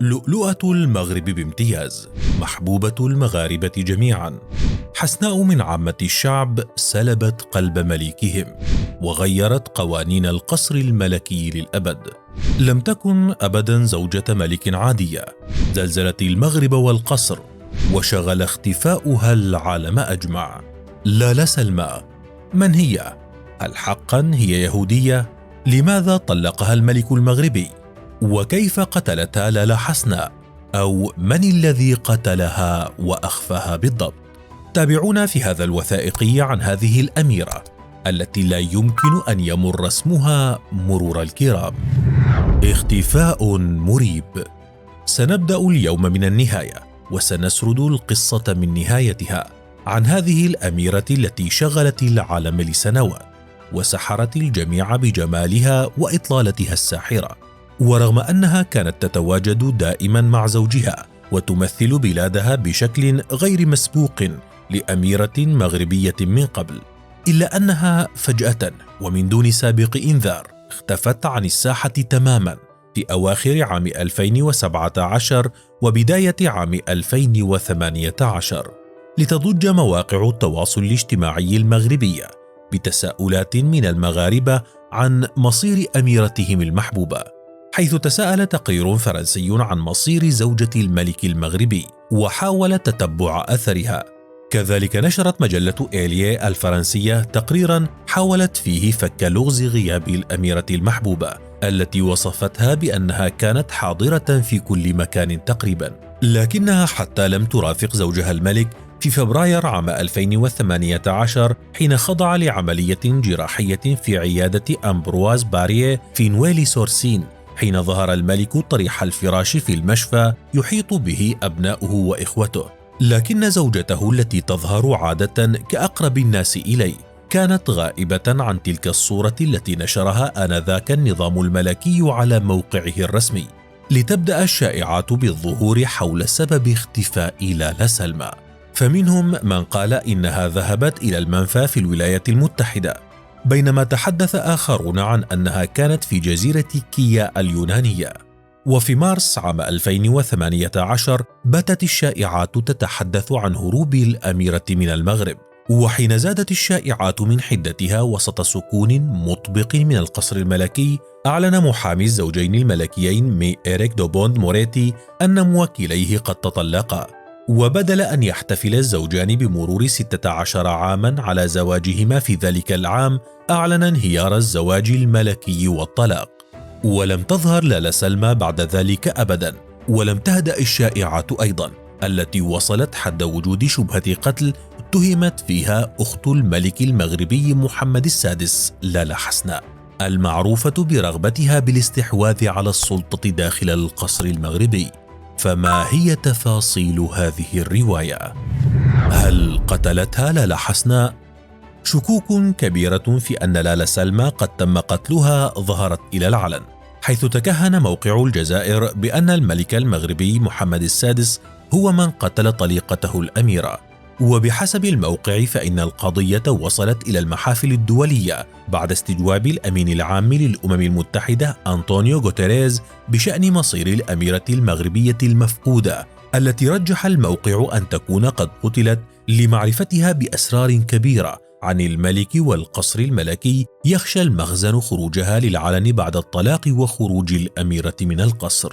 لؤلؤة المغرب بامتياز، محبوبة المغاربة جميعا. حسناء من عامة الشعب سلبت قلب مليكهم وغيرت قوانين القصر الملكي للأبد. لم تكن أبدا زوجة ملك عادية، زلزلت المغرب والقصر وشغل اختفاؤها العالم أجمع. لالا سلمى، من هي؟ هل حقا هي يهودية؟ لماذا طلقها الملك المغربي؟ وكيف قتلتها لالا حسناء؟ أو من الذي قتلها وأخفاها بالضبط؟ تابعونا في هذا الوثائقي عن هذه الأميرة التي لا يمكن أن يمر اسمها مرور الكرام. اختفاء مريب. سنبدأ اليوم من النهاية وسنسرد القصة من نهايتها عن هذه الأميرة التي شغلت العالم لسنوات وسحرت الجميع بجمالها وإطلالتها الساحرة. ورغم أنها كانت تتواجد دائما مع زوجها وتمثل بلادها بشكل غير مسبوق لأميرة مغربية من قبل، إلا أنها فجأة ومن دون سابق إنذار اختفت عن الساحة تماما في أواخر عام 2017 وبداية عام 2018، لتضج مواقع التواصل الاجتماعي المغربية بتساؤلات من المغاربة عن مصير أميرتهم المحبوبة، حيث تساءل تقرير فرنسي عن مصير زوجة الملك المغربي وحاول تتبع أثرها. كذلك نشرت مجلة إيليه الفرنسية تقريرا حاولت فيه فك لغز غياب الأميرة المحبوبة التي وصفتها بأنها كانت حاضرة في كل مكان تقريبا، لكنها حتى لم ترافق زوجها الملك في فبراير عام 2018 حين خضع لعملية جراحية في عيادة أمبرواز باريه في نويلي سورسين، حين ظهر الملك طريح الفراش في المشفى يحيط به أبناؤه وإخوته. لكن زوجته التي تظهر عادة كأقرب الناس إليه كانت غائبة عن تلك الصورة التي نشرها آنذاك النظام الملكي على موقعه الرسمي، لتبدأ الشائعات بالظهور حول سبب اختفاء لالا سلمى. فمنهم من قال إنها ذهبت إلى المنفى في الولايات المتحدة، بينما تحدث آخرون عن أنها كانت في جزيرة كيا اليونانية. وفي مارس عام 2018 باتت الشائعات تتحدث عن هروب الأميرة من المغرب، وحين زادت الشائعات من حدتها وسط سكون مطبق من القصر الملكي، أعلن محامي الزوجين الملكيين مي إريك دوبوند موريتي أن موكليه قد تطلقا. وبدل أن يحتفل الزوجان بمرور 16 عاما على زواجهما في ذلك العام، أعلن انهيار الزواج الملكي والطلاق. ولم تظهر لالا سلمى بعد ذلك أبدا، ولم تهدأ الشائعات أيضا التي وصلت حد وجود شبهة قتل اتهمت فيها أخت الملك المغربي محمد السادس لالا حسناء، المعروفة برغبتها بالاستحواذ على السلطة داخل القصر المغربي. فما هي تفاصيل هذه الرواية؟ هل قتلتها لالا حسناء؟ شكوك كبيرة في أن لالا سلمى قد تم قتلها ظهرت إلى العلن، حيث تكهن موقع الجزائر بأن الملك المغربي محمد السادس هو من قتل طليقته الأميرة. وبحسب الموقع فإن القضية وصلت إلى المحافل الدولية بعد استجواب الأمين العام للأمم المتحدة أنطونيو غوتيريز بشأن مصير الأميرة المغربية المفقودة، التي رجح الموقع أن تكون قد قتلت لمعرفتها بأسرار كبيرة عن الملك والقصر الملكي يخشى المخزن خروجها للعلن بعد الطلاق وخروج الأميرة من القصر.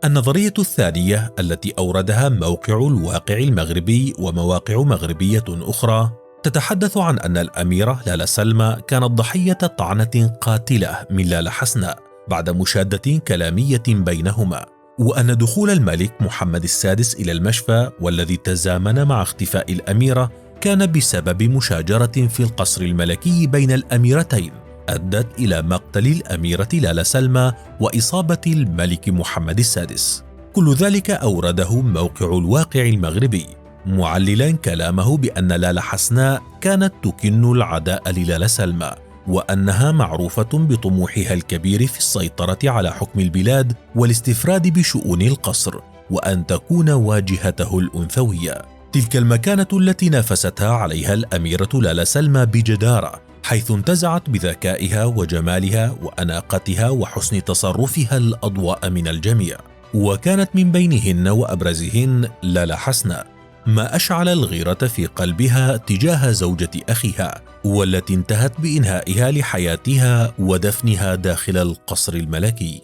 النظرية الثانية التي أوردها موقع الواقع المغربي ومواقع مغربية أخرى تتحدث عن أن الأميرة لالا سلمى كانت ضحية طعنة قاتلة من لالا حسناء بعد مشادة كلامية بينهما، وأن دخول الملك محمد السادس إلى المشفى والذي تزامن مع اختفاء الأميرة كان بسبب مشاجرة في القصر الملكي بين الأميرتين أدت إلى مقتل الأميرة لالا سلمى وإصابة الملك محمد السادس. كل ذلك أورده موقع الواقع المغربي، معللا كلامه بأن لالا حسناء كانت تكن العداء للالا سلمى، وأنها معروفة بطموحها الكبير في السيطرة على حكم البلاد والاستفراد بشؤون القصر، وأن تكون واجهته الأنثوية، تلك المكانة التي نافستها عليها الأميرة لالا سلمى بجدارة، حيث انتزعت بذكائها وجمالها وأناقتها وحسن تصرفها الأضواء من الجميع. وكانت من بينهن وأبرزهن لالا حسناء، ما أشعل الغيرة في قلبها تجاه زوجة أخيها، والتي انتهت بإنهائها لحياتها ودفنها داخل القصر الملكي.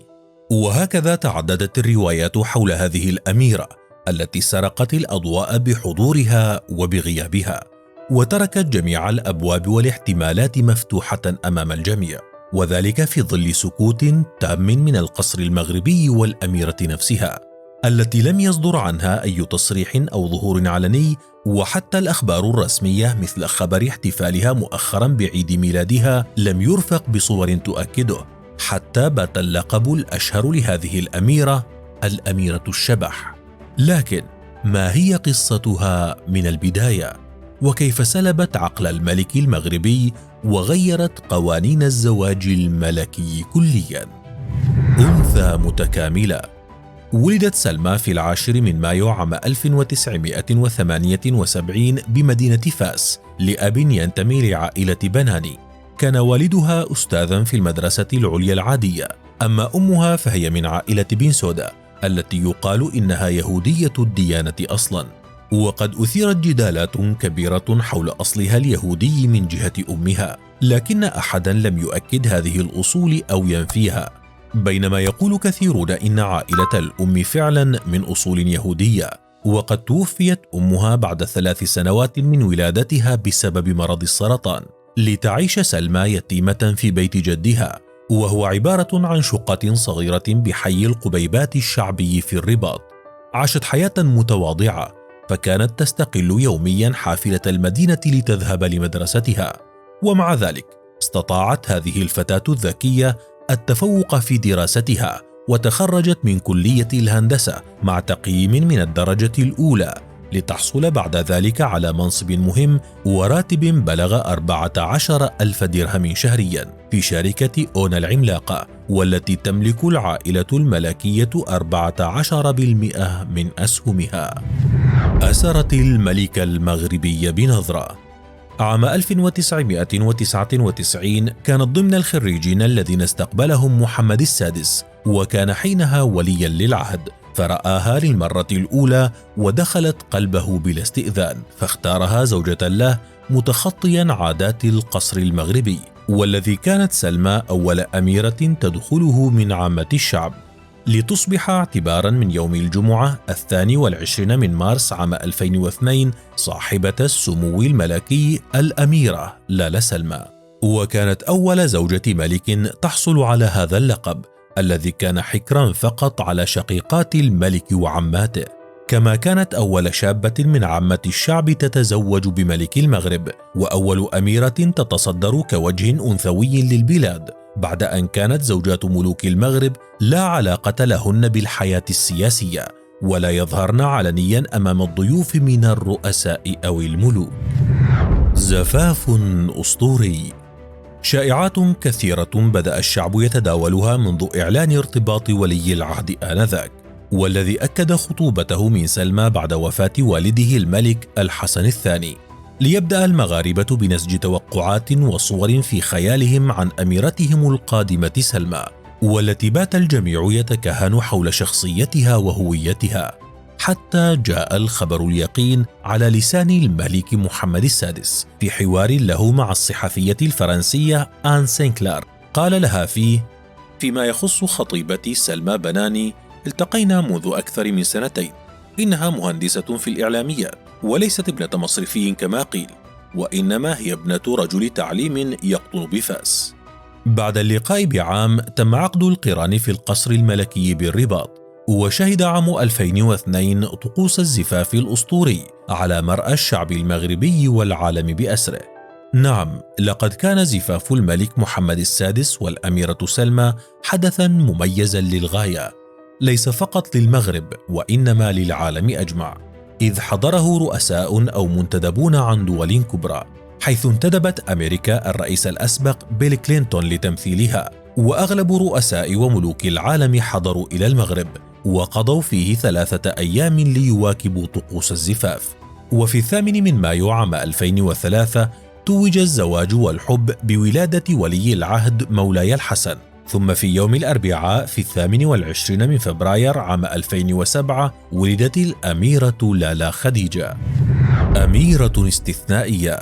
وهكذا تعددت الروايات حول هذه الأميرة التي سرقت الأضواء بحضورها وبغيابها، وتركت جميع الأبواب والاحتمالات مفتوحة أمام الجميع، وذلك في ظل سكوت تام من القصر المغربي والأميرة نفسها، التي لم يصدر عنها أي تصريح أو ظهور علني. وحتى الأخبار الرسمية مثل خبر احتفالها مؤخرا بعيد ميلادها لم يرفق بصور تؤكده، حتى بات اللقب الأشهر لهذه الأميرة الأميرة الشبح. لكن ما هي قصتها من البداية؟ وكيف سلبت عقل الملك المغربي وغيرت قوانين الزواج الملكي كليا؟ أنثى متكاملة. ولدت سلمى في 10 من مايو عام 1978 بمدينة فاس لأب ينتمي لعائلة بناني. كان والدها أستاذا في المدرسة العليا العادية، أما أمها فهي من عائلة بن سودا التي يقال إنها يهودية الديانة أصلا. وقد أثيرت جدالات كبيرة حول أصلها اليهودي من جهة أمها، لكن أحدا لم يؤكد هذه الأصول أو ينفيها، بينما يقول كثيرون إن عائلة الأم فعلا من أصول يهودية. وقد توفيت أمها بعد 3 سنوات من ولادتها بسبب مرض السرطان، لتعيش سلمى يتيمة في بيت جدها، وهو عبارة عن شقة صغيرة بحي القبيبات الشعبي في الرباط. عاشت حياة متواضعة، فكانت تستقل يوميا حافلة المدينة لتذهب لمدرستها. ومع ذلك استطاعت هذه الفتاة الذكية التفوق في دراستها، وتخرجت من كلية الهندسة مع تقييم من الدرجة الأولى، لتحصل بعد ذلك على منصب مهم وراتب بلغ 14,000 درهم شهريا في شركة أونا العملاقة، والتي تملك العائلة الملكية 14% من أسهمها. أسرت الملك المغربي بنظرة. عام 1999 كانت ضمن الخريجين الذين استقبلهم محمد السادس، وكان حينها وليا للعهد، فرآها للمرة الأولى ودخلت قلبه بلا استئذان، فاختارها زوجة له متخطيا عادات القصر المغربي، والذي كانت سلمى أول أميرة تدخله من عامة الشعب، لتصبح اعتبارا من يوم الجمعة 22 من مارس عام 2002 صاحبة السمو الملكي الأميرة لالا سلمى. وكانت أول زوجة ملك تحصل على هذا اللقب، الذي كان حكرا فقط على شقيقات الملك وعماته، كما كانت أول شابة من عامة الشعب تتزوج بملك المغرب، وأول أميرة تتصدر كوجه أنثوي للبلاد، بعد أن كانت زوجات ملوك المغرب لا علاقة لهن بالحياة السياسية، ولا يظهرن علنيا أمام الضيوف من الرؤساء أو الملوك. زفاف أسطوري. شائعات كثيرة بدأ الشعب يتداولها منذ إعلان ارتباط ولي العهد آنذاك، والذي أكد خطوبته من سلمى بعد وفاة والده الملك الحسن الثاني، ليبدأ المغاربة بنسج توقعات وصور في خيالهم عن أميرتهم القادمة سلمى، والتي بات الجميع يتكهن حول شخصيتها وهويتها، حتى جاء الخبر اليقين على لسان الملك محمد السادس في حوار له مع الصحفية الفرنسية آن سينكلار. قال لها فيما يخص خطيبتي سلمى بناني، التقينا منذ أكثر من 2 سنين. إنها مهندسة في الإعلاميات، وليست ابنة مصرفي كما قيل، وإنما هي ابنة رجل تعليم يقطن بفاس. بعد اللقاء بعام تم عقد القران في القصر الملكي بالرباط، وشهد عام 2002 طقوس الزفاف الأسطوري على مرأى الشعب المغربي والعالم بأسره. نعم، لقد كان زفاف الملك محمد السادس والأميرة سلمى حدثا مميزا للغاية، ليس فقط للمغرب وإنما للعالم أجمع، إذ حضره رؤساء أو منتدبون عن دول كبرى، حيث انتدبت أمريكا الرئيس الأسبق بيل كلينتون لتمثيلها، وأغلب رؤساء وملوك العالم حضروا إلى المغرب وقضوا فيه 3 أيام ليواكبوا طقوس الزفاف. وفي 8 من مايو عام 2003 توج الزواج والحب بولادة ولي العهد مولاي الحسن، ثم في يوم الأربعاء في 28 من فبراير عام 2007 ولدت الأميرة لالا خديجة. أميرة استثنائية.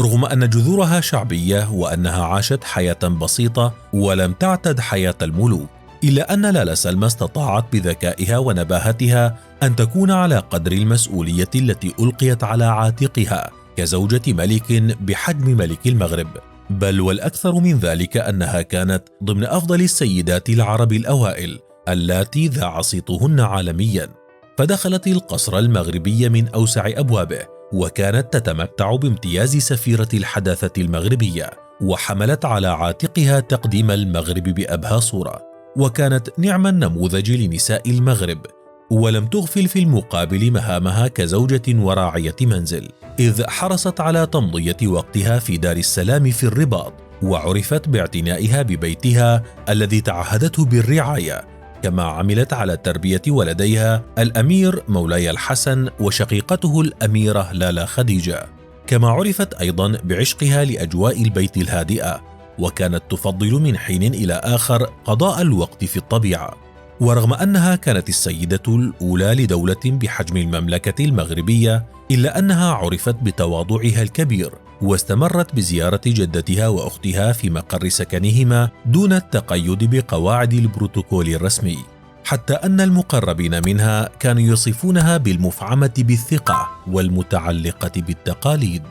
رغم أن جذورها شعبية وأنها عاشت حياة بسيطة ولم تعتد حياة الملوك، إلا أن لالا سلمى استطاعت بذكائها ونباهتها أن تكون على قدر المسؤولية التي ألقيت على عاتقها كزوجة ملك بحجم ملك المغرب، بل والأكثر من ذلك أنها كانت ضمن أفضل السيدات العرب الأوائل اللاتي ذاع صيتهن عالميا، فدخلت القصر المغربي من أوسع أبوابه، وكانت تتمتع بامتياز سفيرة الحداثة المغربية، وحملت على عاتقها تقديم المغرب بأبهى صورة، وكانت نعم النموذج لنساء المغرب، ولم تغفل في المقابل مهامها كزوجة وراعية منزل، إذ حرصت على تمضية وقتها في دار السلام في الرباط، وعرفت باعتنائها ببيتها الذي تعهدته بالرعاية، كما عملت على تربية ولديها الأمير مولاي الحسن وشقيقته الأميرة لالا خديجة، كما عرفت أيضا بعشقها لأجواء البيت الهادئة، وكانت تفضل من حين إلى آخر قضاء الوقت في الطبيعة. ورغم أنها كانت السيدة الأولى لدولة بحجم المملكة المغربية، إلا أنها عرفت بتواضعها الكبير، واستمرت بزيارة جدتها وأختها في مقر سكنهما دون التقيد بقواعد البروتوكول الرسمي، حتى أن المقربين منها كانوا يصفونها بالمفعمة بالثقة والمتعلقة بالتقاليد.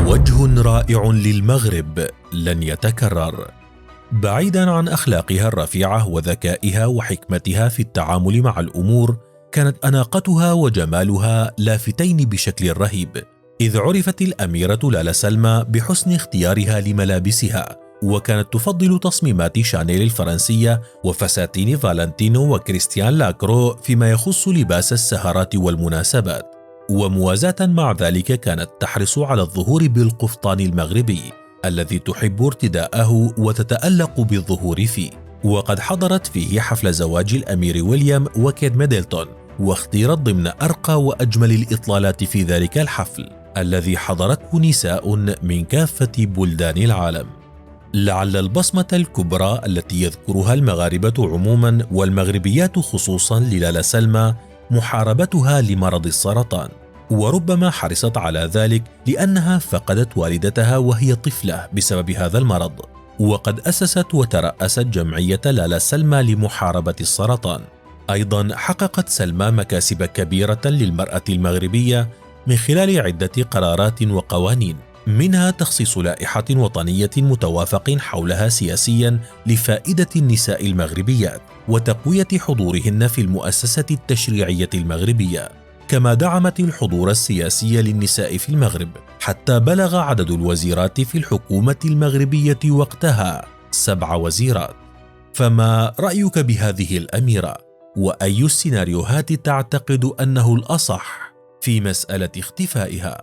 وجه رائع للمغرب لن يتكرر. بعيدا عن أخلاقها الرفيعة وذكائها وحكمتها في التعامل مع الأمور، كانت أناقتها وجمالها لافتين بشكل رهيب، إذ عرفت الأميرة لالا سلمى بحسن اختيارها لملابسها، وكانت تفضل تصميمات شانيل الفرنسية وفساتين فالنتينو وكريستيان لاكرو فيما يخص لباس السهرات والمناسبات، وموازاة مع ذلك كانت تحرص على الظهور بالقفطان المغربي الذي تحب ارتداءه وتتألق بالظهور فيه، وقد حضرت فيه حفل زواج الأمير ويليام وكيت ميدلتون، واختيرت ضمن أرقى وأجمل الإطلالات في ذلك الحفل الذي حضرته نساء من كافة بلدان العالم. لعل البصمة الكبرى التي يذكرها المغاربة عموما والمغربيات خصوصا للالا سلمى محاربتها لمرض السرطان، وربما حرصت على ذلك لأنها فقدت والدتها وهي طفلة بسبب هذا المرض، وقد أسست وترأست جمعية لالا سلمى لمحاربة السرطان. أيضا حققت سلمى مكاسب كبيرة للمرأة المغربية من خلال عدة قرارات وقوانين، منها تخصيص لائحة وطنية متوافق حولها سياسيا لفائدة النساء المغربيات وتقوية حضورهن في المؤسسة التشريعية المغربية، كما دعمت الحضور السياسي للنساء في المغرب حتى بلغ عدد الوزيرات في الحكومة المغربية وقتها 7 وزيرات. فما رأيك بهذه الأميرة؟ وأي السيناريوهات تعتقد أنه الأصح في مسألة اختفائها؟